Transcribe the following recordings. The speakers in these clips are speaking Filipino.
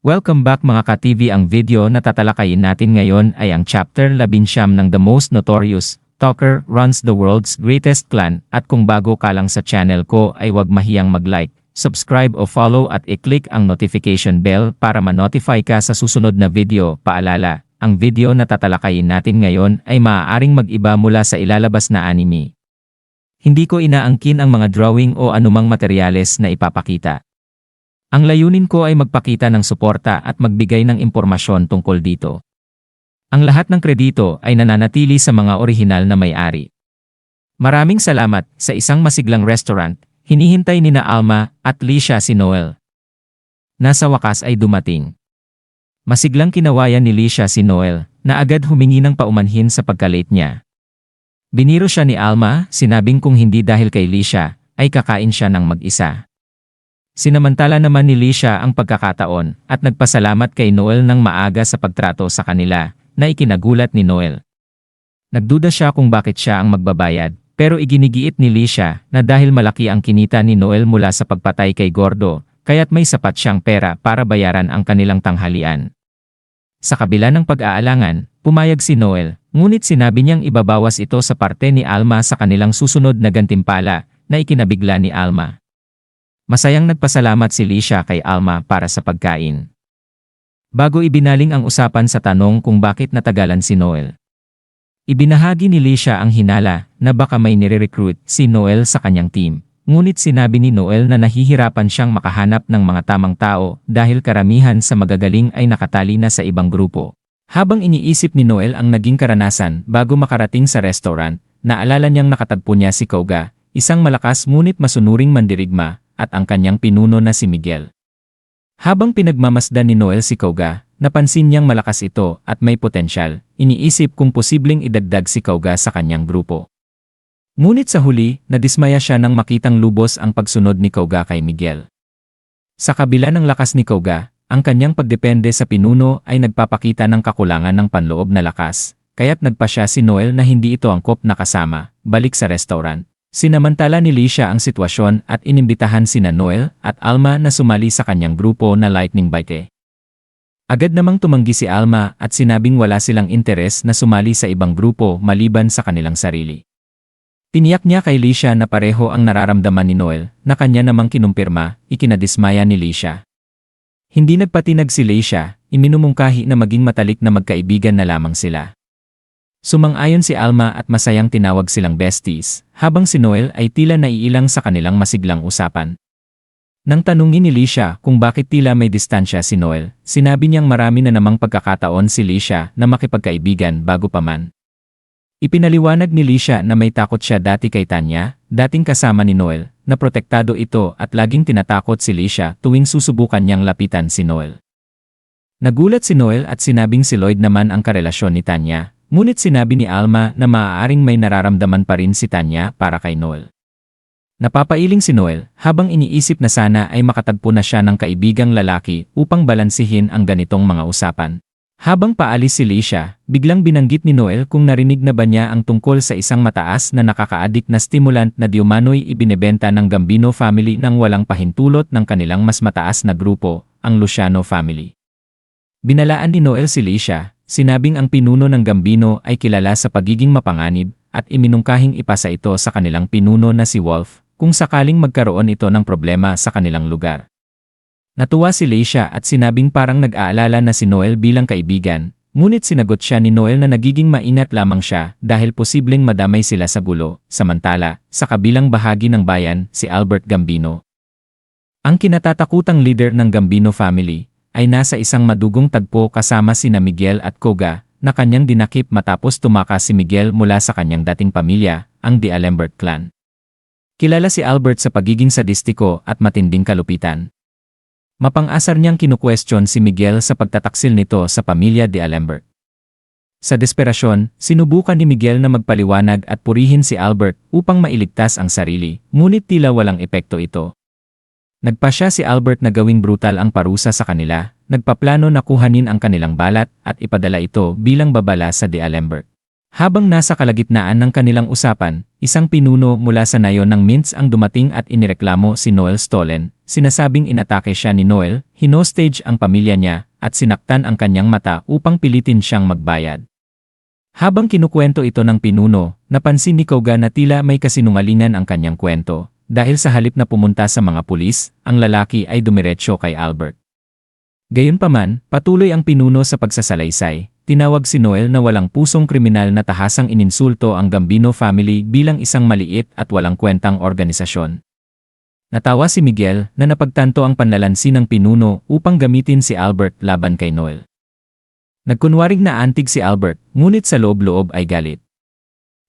Welcome back mga ka-TV. Ang video na tatalakayin natin ngayon ay ang chapter 19 ng The Most Notorious Talker Runs the World's Greatest Clan. At kung bago ka lang sa channel ko ay huwag mahiyang mag-like, subscribe o follow at i-click ang notification bell para ma-notify ka sa susunod na video. Paalala, ang video na tatalakayin natin ngayon ay maaaring mag-iba mula sa ilalabas na anime. Hindi ko inaangkin ang mga drawing o anumang materyales na ipapakita. Ang layunin ko ay magpakita ng suporta at magbigay ng impormasyon tungkol dito. Ang lahat ng kredito ay nananatili sa mga orihinal na may-ari. Maraming salamat. Sa isang masiglang restaurant, hinihintay nina Alma at Licia si Noel. Nasa wakas ay dumating. Masiglang kinawayan ni Licia si Noel, na agad humingi ng paumanhin sa pagka-late niya. Biniro siya ni Alma, sinabing kung hindi dahil kay Licia, ay kakain siya ng mag-isa. Sinamantala naman ni Licia ang pagkakataon at nagpasalamat kay Noel ng maaga sa pagtrato sa kanila, na ikinagulat ni Noel. Nagduda siya kung bakit siya ang magbabayad, pero iginigiit ni Licia na dahil malaki ang kinita ni Noel mula sa pagpatay kay Gordo, kaya't may sapat siyang pera para bayaran ang kanilang tanghalian. Sa kabila ng pag-aalangan, pumayag si Noel, ngunit sinabi niyang ibabawas ito sa parte ni Alma sa kanilang susunod na gantimpala, na ikinabigla ni Alma. Masayang nagpasalamat si Licia kay Alma para sa pagkain. Bago ibinaling ang usapan sa tanong kung bakit natagalan si Noel. Ibinahagi ni Licia ang hinala na baka may nire-recruit si Noel sa kanyang team. Ngunit sinabi ni Noel na nahihirapan siyang makahanap ng mga tamang tao dahil karamihan sa magagaling ay nakatali na sa ibang grupo. Habang iniisip ni Noel ang naging karanasan bago makarating sa restaurant, naalala niyang nakatagpo niya si Koga, isang malakas ngunit masunuring mandirigma, at ang kanyang pinuno na si Miguel. Habang pinagmamasdan ni Noel si Koga, napansin niyang malakas ito at may potensyal, iniisip kung posibleng idagdag si Koga sa kanyang grupo. Ngunit sa huli, nadismaya siya nang makitang lubos ang pagsunod ni Koga kay Miguel. Sa kabila ng lakas ni Koga, ang kanyang pagdepende sa pinuno ay nagpapakita ng kakulangan ng panloob na lakas, kaya't nagpasya si Noel na hindi ito angkop na kasama, balik sa restaurant. Sinamantala ni Licia ang sitwasyon at inimbitahan sina Noel at Alma na sumali sa kanyang grupo na Lightning Bite. Agad namang tumanggi si Alma at sinabing wala silang interes na sumali sa ibang grupo maliban sa kanilang sarili. Tiniyak niya kay Licia na pareho ang nararamdaman ni Noel, na kanya namang kinumpirma, ikinadismaya ni Licia. Hindi nagpatinag si Licia, iminumungkahi na maging matalik na magkaibigan na lamang sila. Sumang-ayon si Alma at masayang tinawag silang besties, habang si Noel ay tila naiilang sa kanilang masiglang usapan. Nang tanungin ni Licia kung bakit tila may distansya si Noel, sinabi niyang marami na namang pagkakataon si Licia na makipagkaibigan bago pa man. Ipinaliwanag ni Licia na may takot siya dati kay Tanya, dating kasama ni Noel, na protektado ito at laging tinatakot si Licia tuwing susubukan niyang lapitan si Noel. Nagulat si Noel at sinabing si Lloyd naman ang karelasyon ni Tanya. Ngunit sinabi ni Alma na maaaring may nararamdaman pa rin si Tanya para kay Noel. Napapailing si Noel habang iniisip na sana ay makatagpo na siya ng kaibigang lalaki upang balansihin ang ganitong mga usapan. Habang paalis si Licia, biglang binanggit ni Noel kung narinig na ba niya ang tungkol sa isang mataas na nakaka-addict na stimulant na di umano'y ibinebenta ng Gambino family nang walang pahintulot ng kanilang mas mataas na grupo, ang Luciano family. Binalaan ni Noel si Licia. Sinabing ang pinuno ng Gambino ay kilala sa pagiging mapanganib at iminungkahing ipasa ito sa kanilang pinuno na si Wolf kung sakaling magkaroon ito ng problema sa kanilang lugar. Natuwa si Licia at sinabing parang nag-aalala na si Noel bilang kaibigan, ngunit sinagot siya ni Noel na nagiging mainat lamang siya dahil posibleng madamay sila sa gulo. Samantala, sa kabilang bahagi ng bayan, si Albert Gambino, ang kinatatakutang leader ng Gambino family, ay nasa isang madugong tagpo kasama sina Miguel at Koga, na kanyang dinakip matapos tumakas si Miguel mula sa kanyang dating pamilya, ang D'Alembert clan. Kilala si Albert sa pagiging sadistiko at matinding kalupitan. Mapang-asar niyang kinukwestiyon si Miguel sa pagtataksil nito sa pamilya D'Alembert. Sa desperasyon, sinubukan ni Miguel na magpaliwanag at purihin si Albert upang mailigtas ang sarili, ngunit tila walang epekto ito. Nagpasya si Albert na gawing brutal ang parusa sa kanila, nagpaplano na kuhanin ang kanilang balat at ipadala ito bilang babala sa D'Alembert. Habang nasa kalagitnaan ng kanilang usapan, isang pinuno mula sa nayon ng Mints ang dumating at inireklamo si Noel Stollen. Sinasabing inatake siya ni Noel, hinostage ang pamilya niya, at sinaktan ang kanyang mata upang pilitin siyang magbayad. Habang kinukwento ito ng pinuno, napansin ni Koga na tila may kasinungalingan ang kanyang kwento. Dahil sa halip na pumunta sa mga pulis, ang lalaki ay dumiretso kay Albert. Gayunpaman, patuloy ang pinuno sa pagsasalaysay. Tinawag si Noel na walang pusong kriminal na tahasang ininsulto ang Gambino family bilang isang maliit at walang kwentang organisasyon. Natawa si Miguel na napagtanto ang panlalansi ng pinuno upang gamitin si Albert laban kay Noel. Nagkunwaring naantig si Albert, ngunit sa loob-loob ay galit.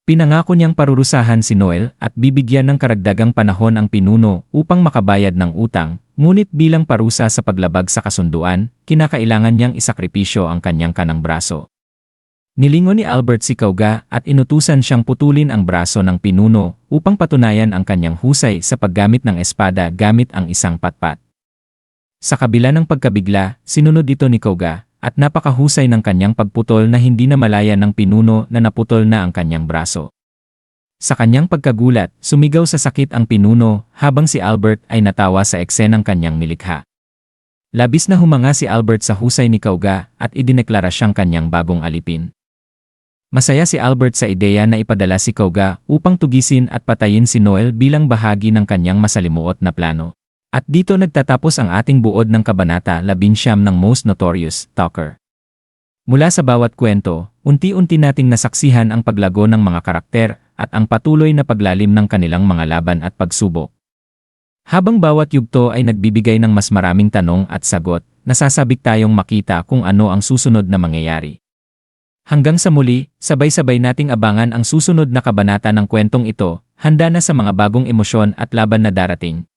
Pinangako niyang parurusahan si Noel at bibigyan ng karagdagang panahon ang pinuno upang makabayad ng utang, ngunit bilang parusa sa paglabag sa kasunduan, kinakailangan niyang isakripisyo ang kanyang kanang braso. Nilingon ni Albert si Koga at inutusan siyang putulin ang braso ng pinuno upang patunayan ang kanyang husay sa paggamit ng espada gamit ang isang patpat. Sa kabila ng pagkabigla, sinunod ito ni Koga, at napakahusay ng kanyang pagputol na hindi na malaya ng pinuno na naputol na ang kanyang braso. Sa kanyang pagkagulat, sumigaw sa sakit ang pinuno habang si Albert ay natawa sa eksenang kanyang nilikha. Labis na humanga si Albert sa husay ni Koga at idineklara siyang kanyang bagong alipin. Masaya si Albert sa ideya na ipadala si Koga upang tugisin at patayin si Noel bilang bahagi ng kanyang masalimuot na plano. At dito nagtatapos ang ating buod ng Kabanata 19 ng Most Notorious Talker. Mula sa bawat kwento, unti-unti nating nasaksihan ang paglago ng mga karakter at ang patuloy na paglalim ng kanilang mga laban at pagsubok. Habang bawat yugto ay nagbibigay ng mas maraming tanong at sagot, nasasabik tayong makita kung ano ang susunod na mangyayari. Hanggang sa muli, sabay-sabay nating abangan ang susunod na kabanata ng kwentong ito, handa na sa mga bagong emosyon at laban na darating.